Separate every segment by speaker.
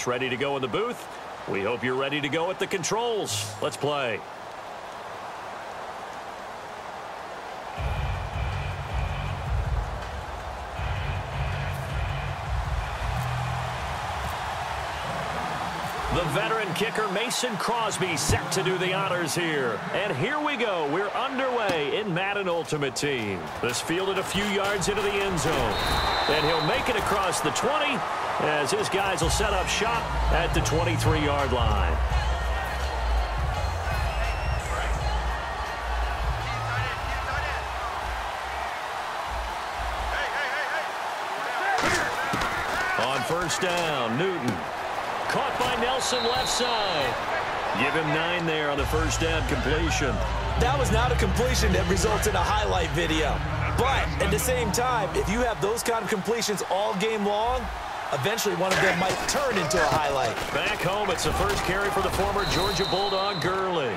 Speaker 1: us ready to go in the booth. We hope you're ready to go at the controls. Let's play. The veteran kicker Mason Crosby set to do the honors here. And here we go. We're underway in Madden Ultimate Team. This fielded a few yards into the end zone. And he'll make it across the 20 as his guys will set up shop at the 23-yard line. On first down, Newton. Caught by Nelson left side. Give him 9 there on the first down completion.
Speaker 2: That was not a completion that results in a highlight video. But at the same time, if you have those kind of completions all game long, eventually one of them might turn into a highlight.
Speaker 1: Back home, it's the first carry for the former Georgia Bulldog, Gurley.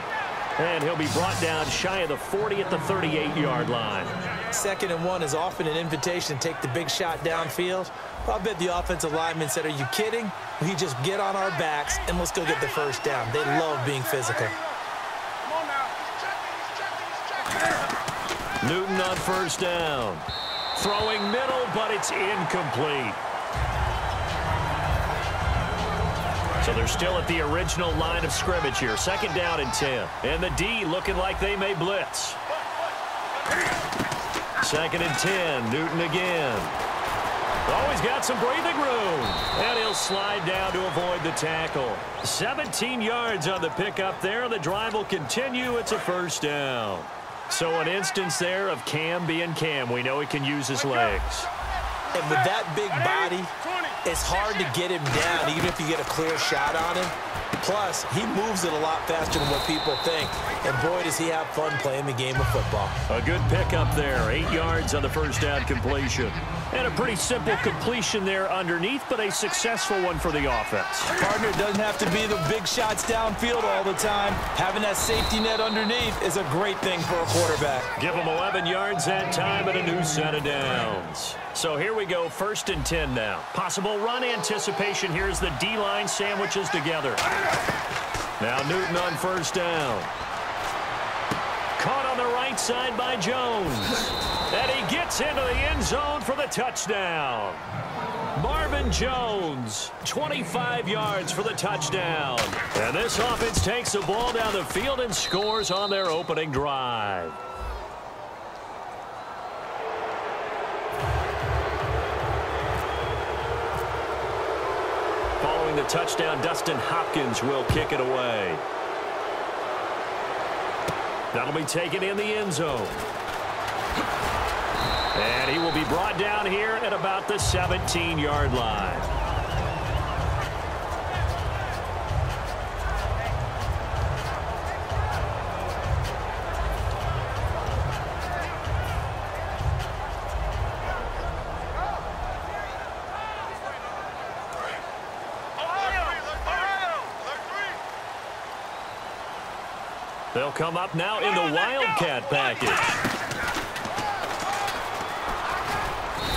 Speaker 1: And he'll be brought down shy of the 40 at the 38-yard line.
Speaker 2: 2nd and 1 is often an invitation to take the big shot downfield. I bet the offensive lineman said, are you kidding? We just get on our backs and let's go get the first down. They love being physical.
Speaker 1: Newton on first down. Throwing middle, but it's incomplete. So they're still at the original line of scrimmage here. 2nd down and 10. And the D looking like they may blitz. 2nd and 10. Newton again. Oh, he's got some breathing room. And he'll slide down to avoid the tackle. 17 yards on the pickup there. The drive will continue. It's a first down. So an instance there of Cam being Cam. We know he can use his legs.
Speaker 2: And with that big body, it's hard to get him down, even if you get a clear shot on him. Plus, he moves it a lot faster than what people think. And boy, does he have fun playing the game of football.
Speaker 1: A good pickup there. 8 yards on the first down completion. And a pretty simple completion there underneath, but a successful one for the offense.
Speaker 2: Partner, doesn't have to be the big shots downfield all the time. Having that safety net underneath is a great thing for a quarterback.
Speaker 1: Give him 11 yards that time and a new set of downs. So here we go, 1st and 10 now. Possible run anticipation. Here's the D-line sandwiches together. Now Newton on first down. Caught on the right side by Jones. And he gets into the end zone for the touchdown. Marvin Jones, 25 yards for the touchdown. And this offense takes the ball down the field and scores on their opening drive. Following the touchdown, Dustin Hopkins will kick it away. That'll be taken in the end zone. And he will be brought down here at about the 17-yard line. They'll come up now in the Wildcat package.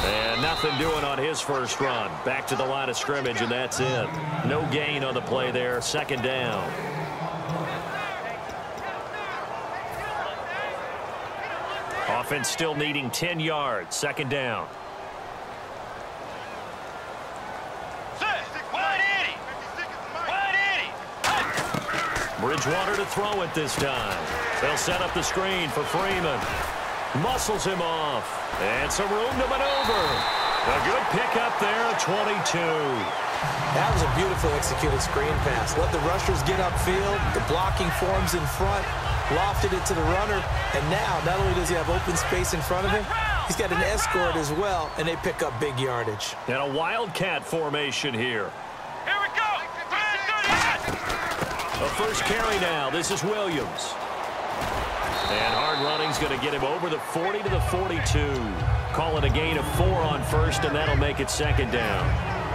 Speaker 1: And nothing doing on his first run. Back to the line of scrimmage, and that's it. No gain on the play there. 2nd down. Offense still needing 10 yards. 2nd down. Bridgewater to throw it this time. They'll set up the screen for Freeman. Muscles him off. And some room to maneuver. A good pickup there, 22.
Speaker 2: That was a beautiful executed screen pass. Let the rushers get upfield. The blocking forms in front. Lofted it to the runner. And now, not only does he have open space in front of him, he's got an escort as well, and they pick up big yardage.
Speaker 1: And a Wildcat formation here.
Speaker 3: Here we go.
Speaker 1: A first carry now. This is Williams. And hard running's going to get him over the 40 to the 42. Call it a gain of 4 on first, and that'll make it 2nd down.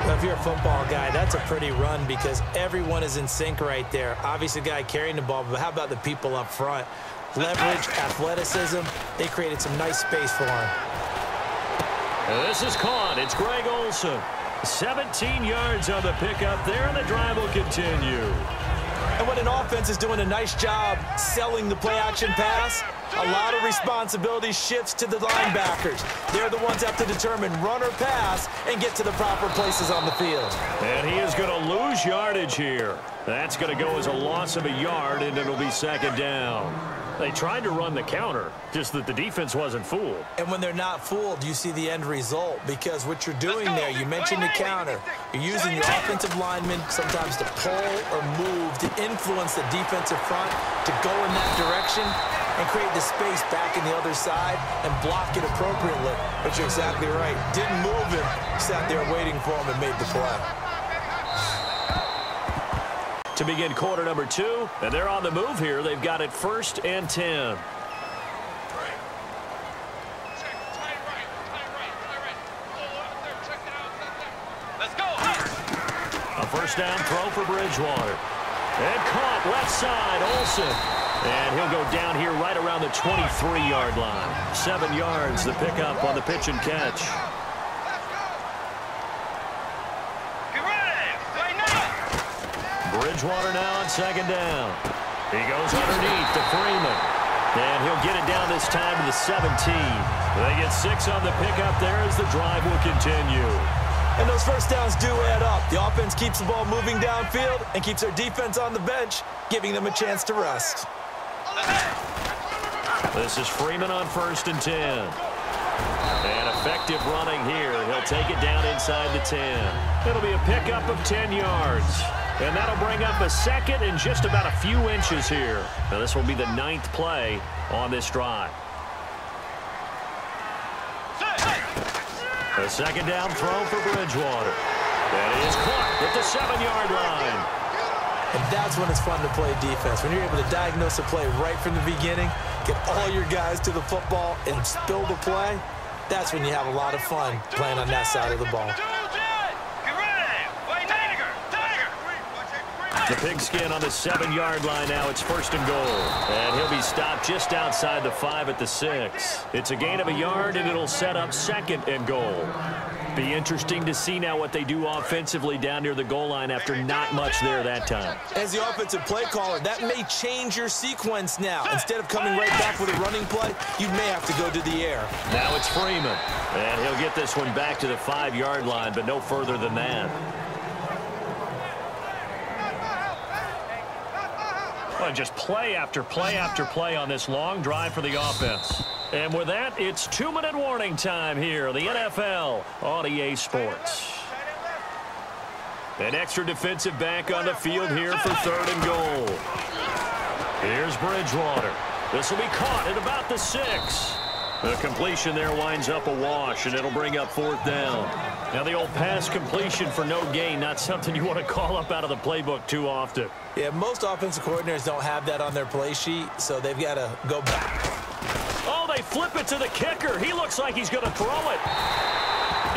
Speaker 2: Well, if you're a football guy, that's a pretty run because everyone is in sync right there. Obviously, the guy carrying the ball, but how about the people up front? Leverage, athleticism, they created some nice space for him.
Speaker 1: And this is caught. It's Greg Olsen. 17 yards on the pickup there, and the drive will continue.
Speaker 2: And when an offense is doing a nice job selling the play-action pass, a lot of responsibility shifts to the linebackers. They're the ones that have to determine run or pass and get to the proper places on the field.
Speaker 1: And he is going to lose yardage here. That's going to go as a loss of a yard, and it'll be second down. They tried to run the counter, just that the defense wasn't fooled.
Speaker 2: And when they're not fooled, you see the end result, because what you're doing there, you mentioned the counter. You're using your offensive linemen sometimes to pull or move to influence the defensive front to go in that direction and create the space back in the other side and block it appropriately. But you're exactly right. Didn't move him, sat there waiting for him and made the play.
Speaker 1: To begin quarter number 2, and they're on the move here. They've got it 1st and 10.
Speaker 3: Let's go.
Speaker 1: A first down throw for Bridgewater. And caught left side, Olsen. And he'll go down here right around the 23-yard line. 7 yards, the pickup on the pitch and catch. Bridgewater now on second down. He goes underneath to Freeman. And he'll get it down this time to the 17. They get 6 on the pickup there as the drive will continue.
Speaker 2: And those first downs do add up. The offense keeps the ball moving downfield and keeps their defense on the bench, giving them a chance to rest.
Speaker 1: This is Freeman on 1st and 10. And effective running here. He'll take it down inside the 10. It'll be a pickup of 10 yards. And that'll bring up a second and just about a few inches here. Now this will be the 9th play on this drive. A second down throw for Bridgewater. That is caught at the 7-yard line.
Speaker 2: And that's when it's fun to play defense. When you're able to diagnose a play right from the beginning, get all your guys to the football and spill the play, that's when you have a lot of fun playing on that side of the ball.
Speaker 1: The pigskin on the 7-yard line now. It's 1st and goal. And he'll be stopped just outside the 5 at the 6. It's a gain of a yard, and it'll set up 2nd and goal. Be interesting to see now what they do offensively down near the goal line after not much there that time.
Speaker 2: As the offensive play caller, that may change your sequence now. Instead of coming right back with a running play, you may have to go to the air.
Speaker 1: Now it's Freeman. And he'll get this one back to the 5-yard line, but no further than that. Well, just play after play after play on this long drive for the offense. And with that, it's 2-minute warning time here, the NFL on EA Sports. An extra defensive back on the field here for 3rd and goal. Here's Bridgewater. This will be caught at about the 6. The completion there winds up a wash, and it'll bring up 4th down. Now, the old pass completion for no gain, not something you want to call up out of the playbook too often.
Speaker 2: Yeah, most offensive coordinators don't have that on their play sheet, so they've got to go back.
Speaker 1: Oh, they flip it to the kicker. He looks like he's going to throw it.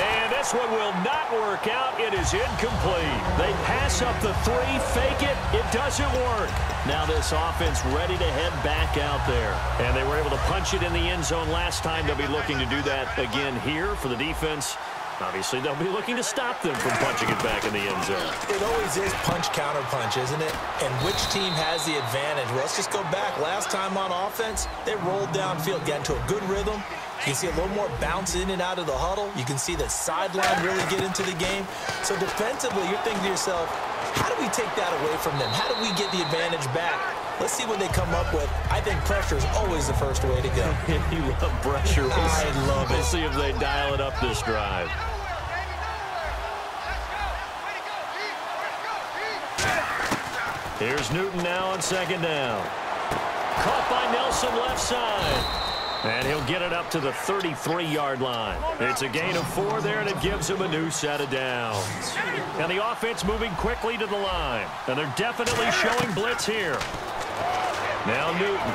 Speaker 1: And this one will not work out. It is incomplete. They pass up the 3, fake it. It doesn't work. Now this offense ready to head back out there. And they were able to punch it in the end zone last time. They'll be looking to do that again here for the defense. Obviously, they'll be looking to stop them from punching it back in the end zone.
Speaker 2: It always is punch-counter-punch, isn't it? And which team has the advantage? Well, let's just go back. Last time on offense, they rolled downfield, got into a good rhythm. You can see a little more bounce in and out of the huddle. You can see the sideline really get into the game. So defensively, you're thinking to yourself, how do we take that away from them? How do we get the advantage back? Let's see what they come up with. I think pressure is always the first way to go.
Speaker 1: You love pressure.
Speaker 2: I love it.
Speaker 1: We'll see if they dial it up this drive. Here's Newton now on 2nd down. Caught by Nelson left side. And he'll get it up to the 33-yard line. It's a gain of 4 there, and it gives him a new set of downs. And the offense moving quickly to the line. And they're definitely showing blitz here. Now Newton.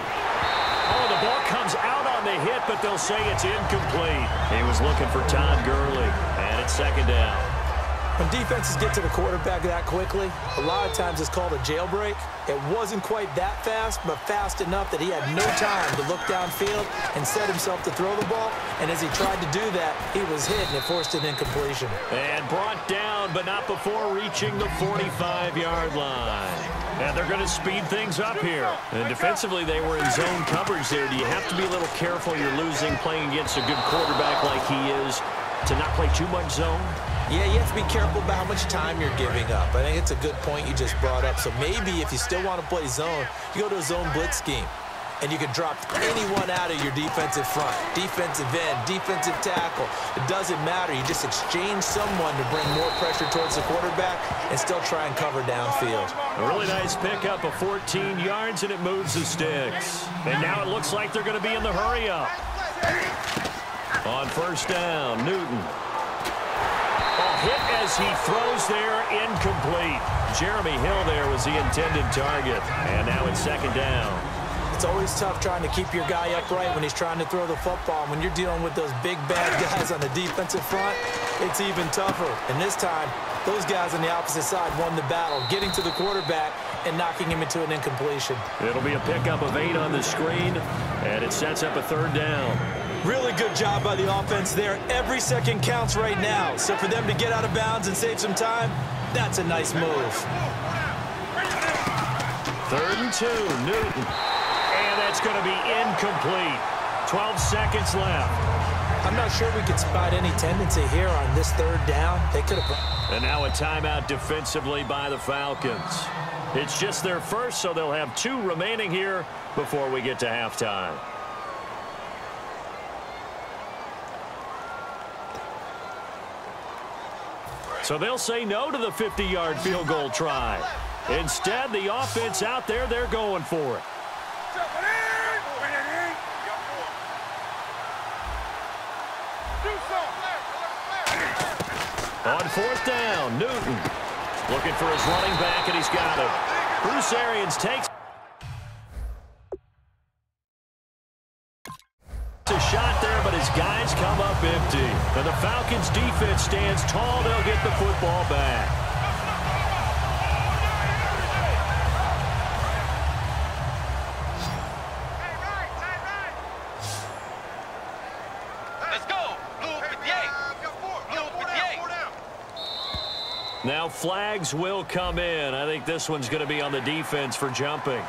Speaker 1: Oh, the ball comes out on the hit, but they'll say it's incomplete. He was looking for Todd Gurley, and it's 2nd down.
Speaker 2: When defenses get to the quarterback that quickly, a lot of times it's called a jailbreak. It wasn't quite that fast, but fast enough that he had no time to look downfield and set himself to throw the ball. And as he tried to do that, he was hit, and it forced an incompletion.
Speaker 1: And brought down, but not before reaching the 45-yard line. And they're going to speed things up here. And defensively, they were in zone coverage there. Do you have to be a little careful you're losing playing against a good quarterback like he is to not play too much zone?
Speaker 2: Yeah, you have to be careful about how much time you're giving up. I think it's a good point you just brought up. So maybe if you still want to play zone, you go to a zone blitz scheme. And you can drop anyone out of your defensive front. Defensive end, defensive tackle. It doesn't matter. You just exchange someone to bring more pressure towards the quarterback and still try and cover downfield.
Speaker 1: A really nice pickup of 14 yards, and it moves the sticks. And now it looks like they're going to be in the hurry-up. On first down, Newton. Hit as he throws there, incomplete. Jeremy Hill there was the intended target. And now it's second down.
Speaker 2: It's always tough trying to keep your guy upright when he's trying to throw the football. When you're dealing with those big, bad guys on the defensive front, it's even tougher. And this time, those guys on the opposite side won the battle, getting to the quarterback and knocking him into an incompletion.
Speaker 1: It'll be a pickup of 8 on the screen, and it sets up a third down.
Speaker 2: Really good job by the offense there. Every second counts right now. So for them to get out of bounds and save some time, that's a nice move.
Speaker 1: 3rd and 2, Newton. And that's going to be incomplete. 12 seconds left.
Speaker 2: I'm not sure we could spot any tendency here on this third down. They could have.
Speaker 1: And now a timeout defensively by the Falcons. It's just their first, so they'll have 2 remaining here before we get to halftime. So they'll say no to the 50-yard field goal try. Instead, the offense out there, they're going for it. On 4th down, Newton looking for his running back, and he's got him. Bruce Arians takes a shot there, but his guys come up empty. And the Falcons defense stands tall. They'll get the football back.
Speaker 3: Let's go. Blue 58. Blue 58.
Speaker 1: Now flags will come in. I think this one's going to be on the defense for jumping.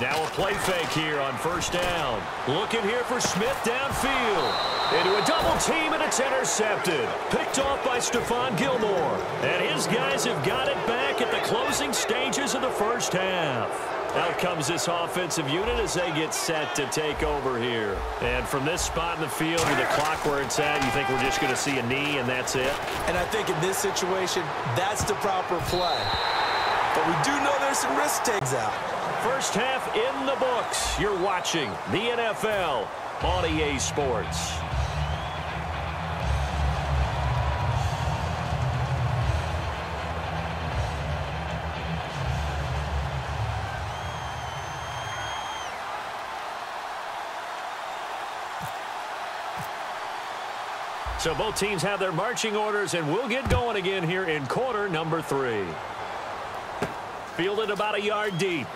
Speaker 1: Now a play fake here on first down. Looking here for Smith downfield. Into a double team, and it's intercepted. Picked off by Stephon Gilmore. And his guys have got it back at the closing stages of the first half. Out comes this offensive unit as they get set to take over here. And from this spot in the field with the clock where it's at, you think we're just going to see a knee and that's it?
Speaker 2: And I think in this situation, that's the proper play. But we do know there's some risk takes out.
Speaker 1: First half in the books. You're watching the NFL on EA Sports. So both teams have their marching orders, and we'll get going again here in quarter number 3. Fielded about a yard deep.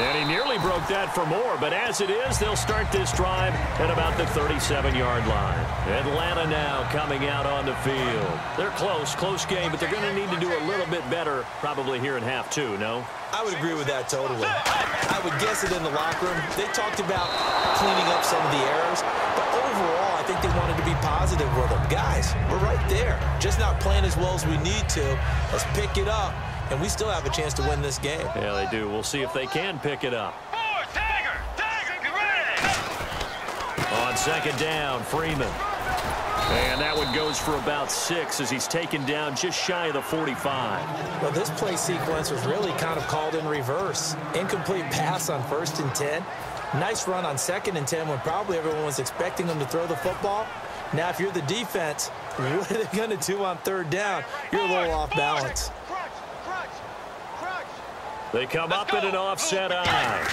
Speaker 1: And he nearly broke that for more, but as it is, they'll start this drive at about the 37-yard line. Atlanta now coming out on the field. They're close game, but they're going to need to do a little bit better probably here in half 2, no?
Speaker 2: I would agree with that totally. I would guess it in the locker room. They talked about cleaning up some of the errors, but overall, I think they wanted to be positive with them. Guys, we're right there. Just not playing as well as we need to. Let's pick it up. And we still have a chance to win this game.
Speaker 1: Yeah, they do. We'll see if they can pick it up.
Speaker 3: Tiger, get ready.
Speaker 1: On second down, Freeman. And that one goes for about 6 as he's taken down just shy of the 45.
Speaker 2: Well, this play sequence was really kind of called in reverse. Incomplete pass on 1st and 10. Nice run on 2nd and 10 when probably everyone was expecting him to throw the football. Now, if you're the defense, what are they going to do on 3rd down? You're a little off balance.
Speaker 1: They come up in an offset eye.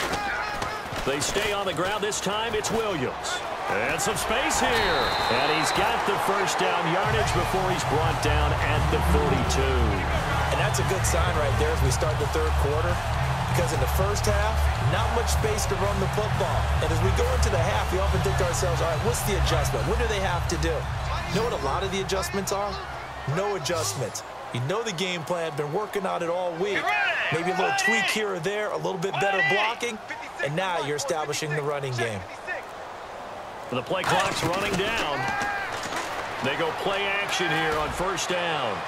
Speaker 1: They stay on the ground. This time it's Williams. And some space here. And he's got the first down yardage before he's brought down at the 42.
Speaker 2: And that's a good sign right there as we start the 3rd quarter. Because in the first half, not much space to run the football. And as we go into the half, we often think to ourselves, all right, what's the adjustment? What do they have to do? You know what a lot of the adjustments are? No adjustments. You know the game plan, been working on it all week. Maybe a little tweak here or there, a little bit better blocking, and now you're establishing the running game.
Speaker 1: The play clock's running down. They go play action here on 1st down.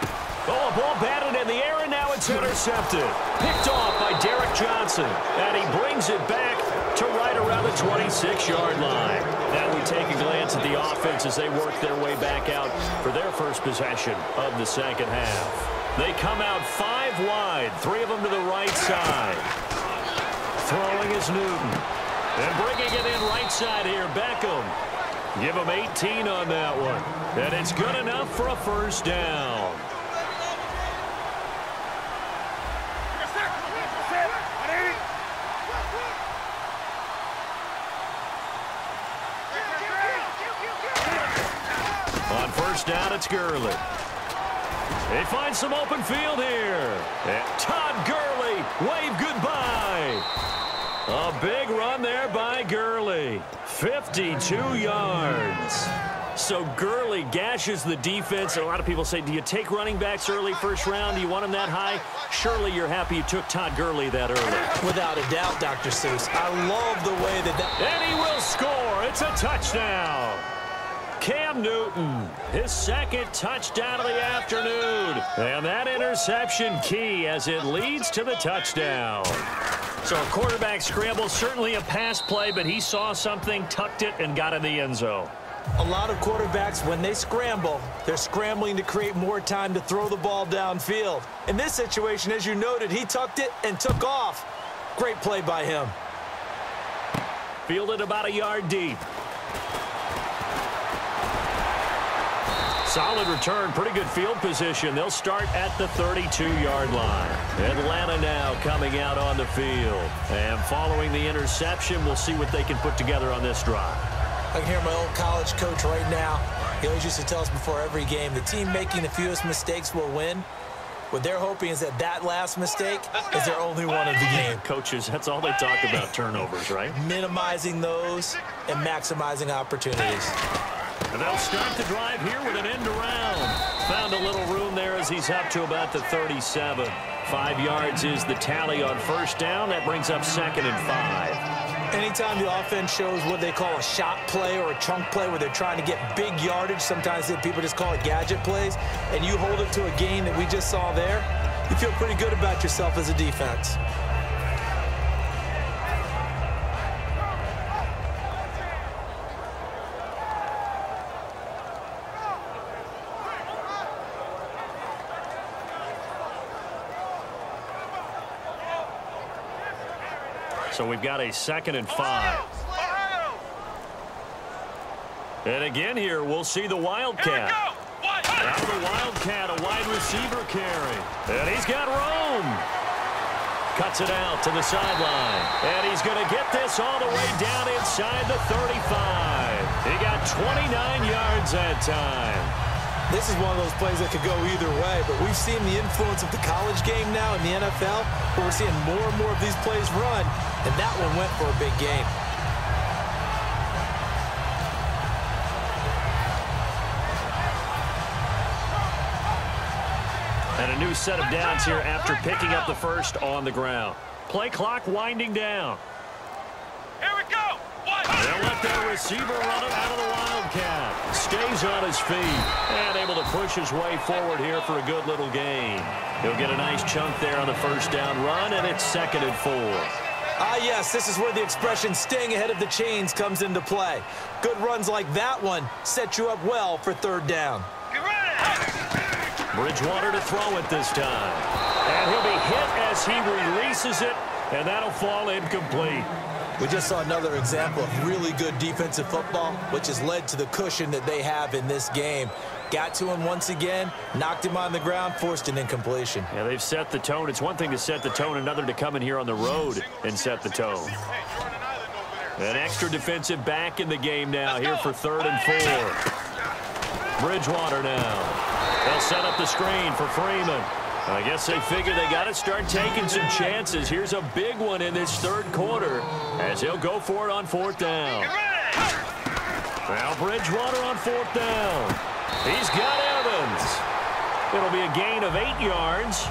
Speaker 1: Oh, a ball batted in the air, and now it's intercepted. Picked off by Derek Johnson, and he brings it back to right around the 26-yard line. Now we take a glance at the offense as they work their way back out for their first possession of the 2nd half. They come out 5 wide, 3 of them to the right side. Throwing is Newton. And bringing it in right side here, Beckham. Give him 18 on that one. And it's good enough for a 1st down. On 1st down, it's Gurley. They find some open field here. And Todd Gurley, wave goodbye. A big run there by Gurley. 52 yards. So Gurley gashes the defense. A lot of people say, do you take running backs early 1st round? Do you want them that high? Surely you're happy you took Todd Gurley that early.
Speaker 2: Without a doubt, Dr. Seuss. I love the way that...
Speaker 1: And he will score. It's a touchdown. Cam Newton, his 2nd touchdown of the afternoon. And that interception key as it leads to the touchdown. So a quarterback scramble, certainly a pass play, but he saw something, tucked it, and got in the end zone.
Speaker 2: A lot of quarterbacks, when they scramble, they're scrambling to create more time to throw the ball downfield. In this situation, as you noted, he tucked it and took off. Great play by him.
Speaker 1: Fielded about a yard deep. Solid return, pretty good field position. They'll start at the 32-yard line. Atlanta now coming out on the field. And following the interception, we'll see what they can put together on this drive.
Speaker 2: I can hear my old college coach right now. He always used to tell us before every game, the team making the fewest mistakes will win. What they're hoping is that that last mistake is their only one of the game.
Speaker 1: Coaches, that's all they talk about, turnovers, right?
Speaker 2: Minimizing those and maximizing opportunities.
Speaker 1: And they'll start the drive here with an end around. Found a little room there as he's up to about the 37. 5 yards is the tally on 1st down. That brings up 2nd and 5.
Speaker 2: Anytime the offense shows what they call a shot play or a chunk play where they're trying to get big yardage, sometimes people just call it gadget plays, and you hold it to a gain that we just saw there, you feel pretty good about yourself as a defense.
Speaker 1: So we've got a 2nd and 5. And again here, we'll see the Wildcat. Now the Wildcat, a wide receiver carry. And he's got room. Cuts it out to the sideline. And he's going to get this all the way down inside the 35. He got 29 yards that time.
Speaker 2: This is one of those plays that could go either way, but we've seen the influence of the college game now in the NFL, where we're seeing more and more of these plays run, and that one went for a big gain.
Speaker 1: And a new set of downs here after picking up the first on the ground. Play clock winding down.
Speaker 3: Here we go.
Speaker 1: They'll let their receiver run it out of the Wildcat. Stays on his feet and able to push his way forward here for a good little gain. He'll get a nice chunk there on the 1st down run, and it's 2nd and 4.
Speaker 2: Ah, yes, this is where the expression staying ahead of the chains comes into play. Good runs like that one set you up well for third down.
Speaker 1: Bridgewater to throw it this time. And he'll be hit as he releases it, and that'll fall incomplete.
Speaker 2: We just saw another example of really good defensive football, which has led to the cushion that they have in this game. Got to him once again, knocked him on the ground, forced an incompletion.
Speaker 1: Yeah, they've set the tone. It's one thing to set the tone, another to come in here on the road and set the tone. An extra defensive back in the game now here for 3rd and 4. Bridgewater now. They'll set up the screen for Freeman. I guess they figure they got to start taking some chances. Here's a big one in this 3rd quarter as he'll go for it on 4th down. Now Bridgewater on 4th down. He's got Evans. It'll be a gain of 8 yards.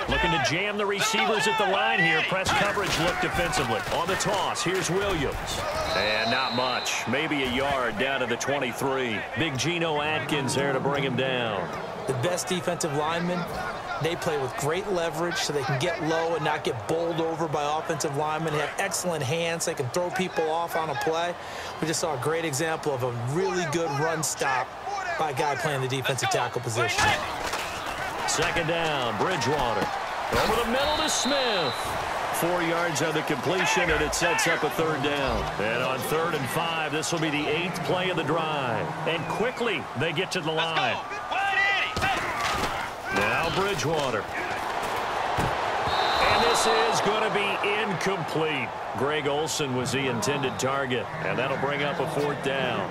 Speaker 1: Looking to jam the receivers at the line here. Press coverage look defensively. On the toss, here's Williams. And not much. Maybe a yard down to the 23. Big Geno Atkins there to bring him down.
Speaker 2: The best defensive linemen, they play with great leverage so they can get low and not get bowled over by offensive linemen. They have excellent hands. They can throw people off on a play. We just saw a great example of a really good run stop by a guy playing the defensive tackle position.
Speaker 1: 2nd down, Bridgewater. Over the middle to Smith. 4 yards on the completion, and it sets up a 3rd down. And on 3rd and 5, this will be the 8th play of the drive. And quickly, they get to the line. Now Bridgewater. And this is going to be incomplete. Greg Olsen was the intended target, and that'll bring up a 4th down.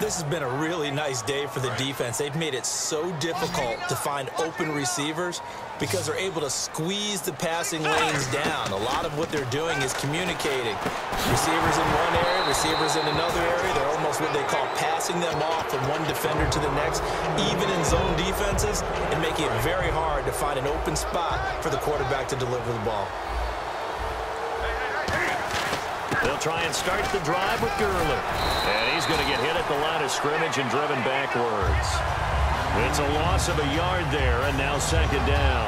Speaker 2: This has been a really nice day for the defense. They've made it so difficult to find open receivers because they're able to squeeze the passing lanes down. A lot of what they're doing is communicating. Receivers in one area, receivers in another area. They're almost what they call passing them off from one defender to the next, even in zone defenses, and making it very hard to find an open spot for the quarterback to deliver the ball.
Speaker 1: They'll try and start the drive with Gurley. And he's going to get hit at the line of scrimmage and driven backwards. It's a loss of a yard there, and now 2nd down.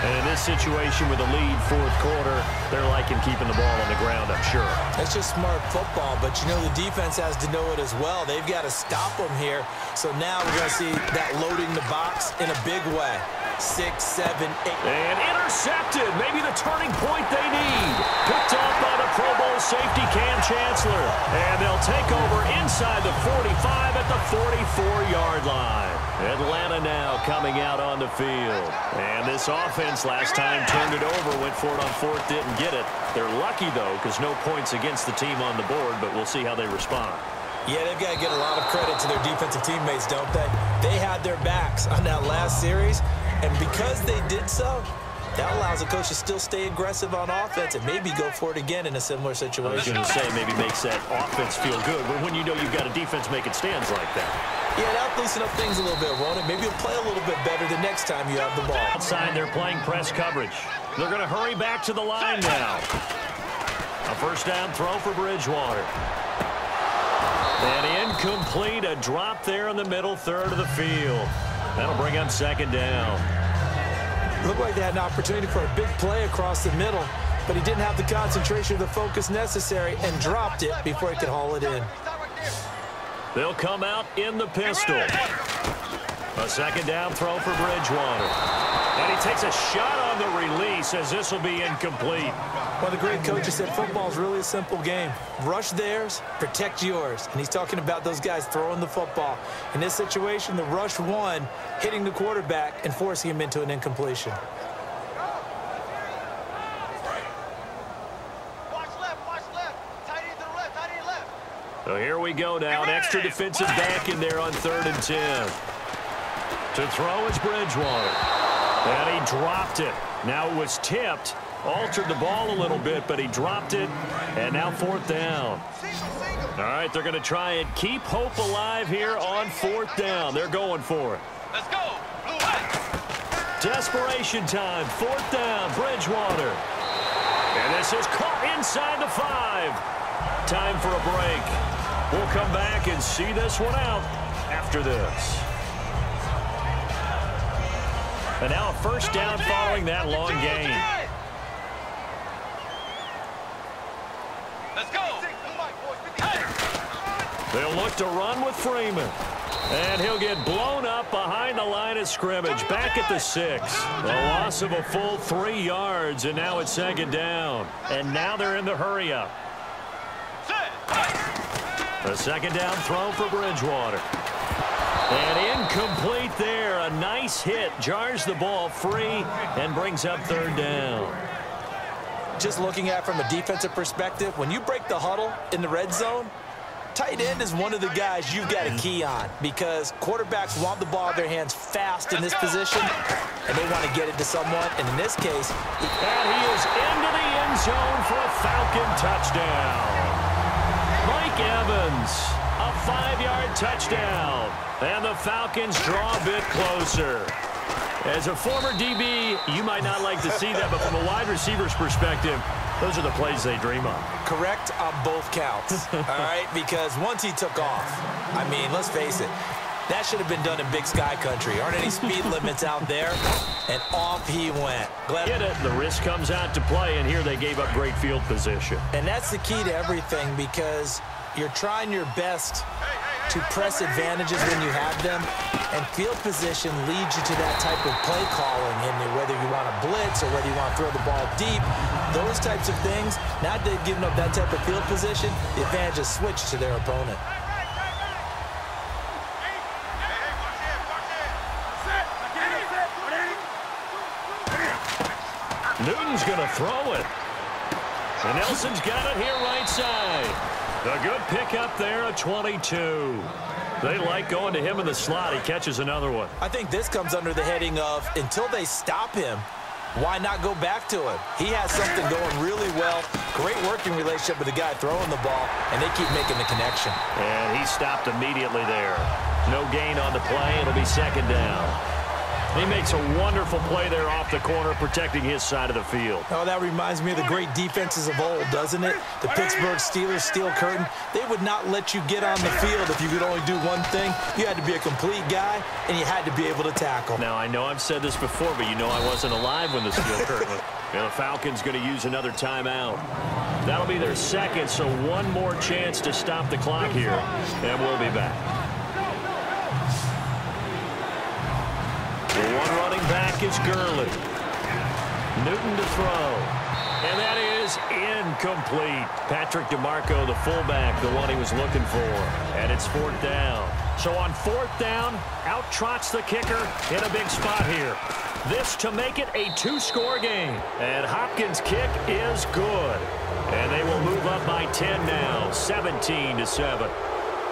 Speaker 1: And in this situation with a lead 4th quarter, they're liking keeping the ball on the ground, I'm sure.
Speaker 2: That's just smart football, but you know the defense has to know it as well. They've got to stop them here. So now we're going to see that loading the box in a big way. 6, 7, 8.
Speaker 1: And intercepted. Maybe the turning point they need. Picked off by the Pro Bowl safety Cam Chancellor. And they'll take over inside the 45 at the 44-yard line. Atlanta now coming out on the field. And this offense last time turned it over, went for it on 4th, didn't get it. They're lucky, though, because no points against the team on the board, but we'll see how they respond.
Speaker 2: Yeah, they've got to get a lot of credit to their defensive teammates, don't they? They had their backs on that last series, and because they did so, that allows the coach to still stay aggressive on offense and maybe go for it again in a similar situation.
Speaker 1: I was going to say maybe makes that offense feel good, but when you know you've got a defense making stands like that.
Speaker 2: Yeah, that'll loosen up things a little bit, won't it? Maybe you'll play a little bit better the next time you have the ball.
Speaker 1: Outside, they're playing press coverage. They're going to hurry back to the line now. A 1st down throw for Bridgewater. And incomplete, a drop there in the middle 3rd of the field. That'll bring up 2nd down.
Speaker 2: Looked like they had an opportunity for a big play across the middle, but he didn't have the concentration or the focus necessary and dropped it before he could haul it in.
Speaker 1: They'll come out in the pistol. A 2nd down throw for Bridgewater. And he takes a shot on the release as this will be incomplete.
Speaker 2: One of the great coaches said football is really a simple game. Rush theirs, protect yours. And he's talking about those guys throwing the football. In this situation, the rush won, hitting the quarterback and forcing him into an incompletion.
Speaker 1: So here we go now. An extra defensive back in there on 3rd and 10. To throw is Bridgewater. And he dropped it. Now it was tipped. Altered the ball a little bit, but he dropped it. And now 4th down. All right, they're going to try and keep hope alive here on 4th down. They're going for it.
Speaker 3: Let's go. Blue White.
Speaker 1: Desperation time. 4th down. Bridgewater. And this is caught inside the 5. Time for a break. We'll come back and see this one out after this. And now a first down following that long gain.
Speaker 3: Let's go.
Speaker 1: They'll look to run with Freeman. And he'll get blown up behind the line of scrimmage. Back at the 6. A loss of a full 3 yards, and now it's second down. And now they're in the hurry-up. A second down throw for Bridgewater. And incomplete there. A nice hit. Jars the ball free and brings up third down.
Speaker 2: Just looking at it from a defensive perspective, when you break the huddle in the red zone, tight end is one of the guys you've got to key on because quarterbacks want the ball in their hands fast in this position, and they want to get it to someone. And in this case,
Speaker 1: and he is into the end zone for a Falcon touchdown. Mike Evans, a 5-yard touchdown. And the Falcons draw a bit closer. As a former DB, you might not like to see that, but from a wide receiver's perspective, those are the plays they dream of.
Speaker 2: Correct on both counts, all right? Because once he took off, I mean, let's face it, that should have been done in Big Sky Country. Aren't any speed limits out there? And off he went.
Speaker 1: Get it. The risk comes out to play, and here they gave up great field position.
Speaker 2: And that's the key to everything because you're trying your best to press advantages when you have them, and field position leads you to that type of play calling, and whether you want to blitz or whether you want to throw the ball deep, those types of things, now they've given up that type of field position, the advantage is switched to their opponent.
Speaker 1: Newton's going to throw it. And Nelson's got it here right side. A good pickup there at 22. They like going to him in the slot. He catches another one.
Speaker 2: I think this comes under the heading of until they stop him, why not go back to him? He has something going really well. Great working relationship with the guy throwing the ball, and they keep making the connection.
Speaker 1: And he stopped immediately there. No gain on the play. It'll be second down. He makes a wonderful play there off the corner, protecting his side of the field.
Speaker 2: Oh, that reminds me of the great defenses of old, doesn't it? The Pittsburgh Steelers, steel curtain. They would not let you get on the field if you could only do one thing. You had to be a complete guy, and you had to be able to tackle.
Speaker 1: Now, I know I've said this before, but you know I wasn't alive when the steel curtain was. And the Falcons going to use another timeout. That'll be their second, so one more chance to stop the clock here, and we'll be back. The one running back is Gurley. Newton to throw. And that is incomplete. Patrick DeMarco, the fullback, the one he was looking for. And it's fourth down. So on fourth down, out trots the kicker in a big spot here. This to make it a 2-score game. And Hopkins' kick is good. And they will move up by 10 now, 17-7.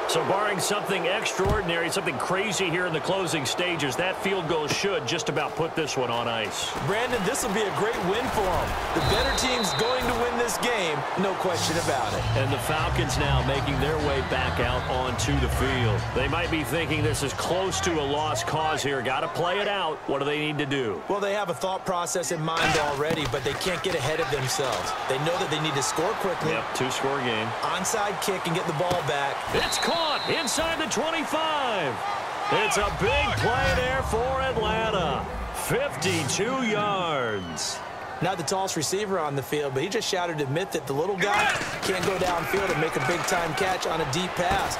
Speaker 1: So barring something extraordinary, something crazy here in the closing stages, that field goal should just about put this one on ice.
Speaker 2: Brandon, this will be a great win for them. The better team's going to win this game, no question about it.
Speaker 1: And the Falcons now making their way back out onto the field. They might be thinking this is close to a lost cause here. Got to play it out. What do they need to do?
Speaker 2: Well, they have a thought process in mind already, but they can't get ahead of themselves. They know that they need to score quickly.
Speaker 1: Yep, 2-score game.
Speaker 2: Onside kick and get the ball back.
Speaker 1: It's caught inside the 25. It's a big play there for Atlanta. 52 yards.
Speaker 2: Not the tallest receiver on the field, but he just shouted to admit that the little guy can't go downfield and make a big-time catch on a deep pass.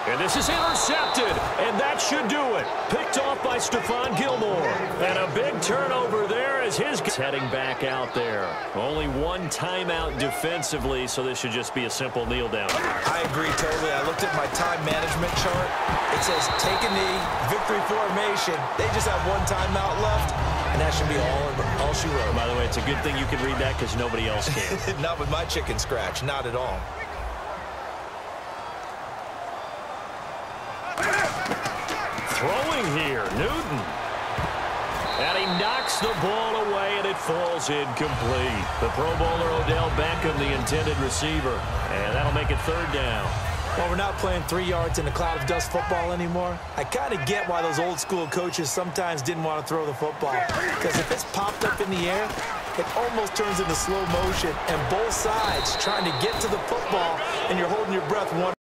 Speaker 1: And this is intercepted, and that should do it. Picked off by Stephon Gilmore. And a big turnover there as his heading back out there. Only one timeout defensively, so this should just be a simple kneel down.
Speaker 2: I agree totally. I looked at my time management chart. It says take a knee, victory formation. They just have one timeout left, and that should be all she wrote.
Speaker 1: By the way, it's a good thing you can read that because nobody else can.
Speaker 2: Not with my chicken scratch. Not at all.
Speaker 1: Throwing here, Newton. And he knocks the ball away, and it falls incomplete. The Pro Bowler Odell Beckham, the intended receiver. And that'll make it third down.
Speaker 2: Well, we're not playing 3 yards in a cloud of dust football anymore. I kind of get why those old school coaches sometimes didn't want to throw the football. Because if it's popped up in the air, it almost turns into slow motion, and both sides trying to get to the football, and you're holding your breath one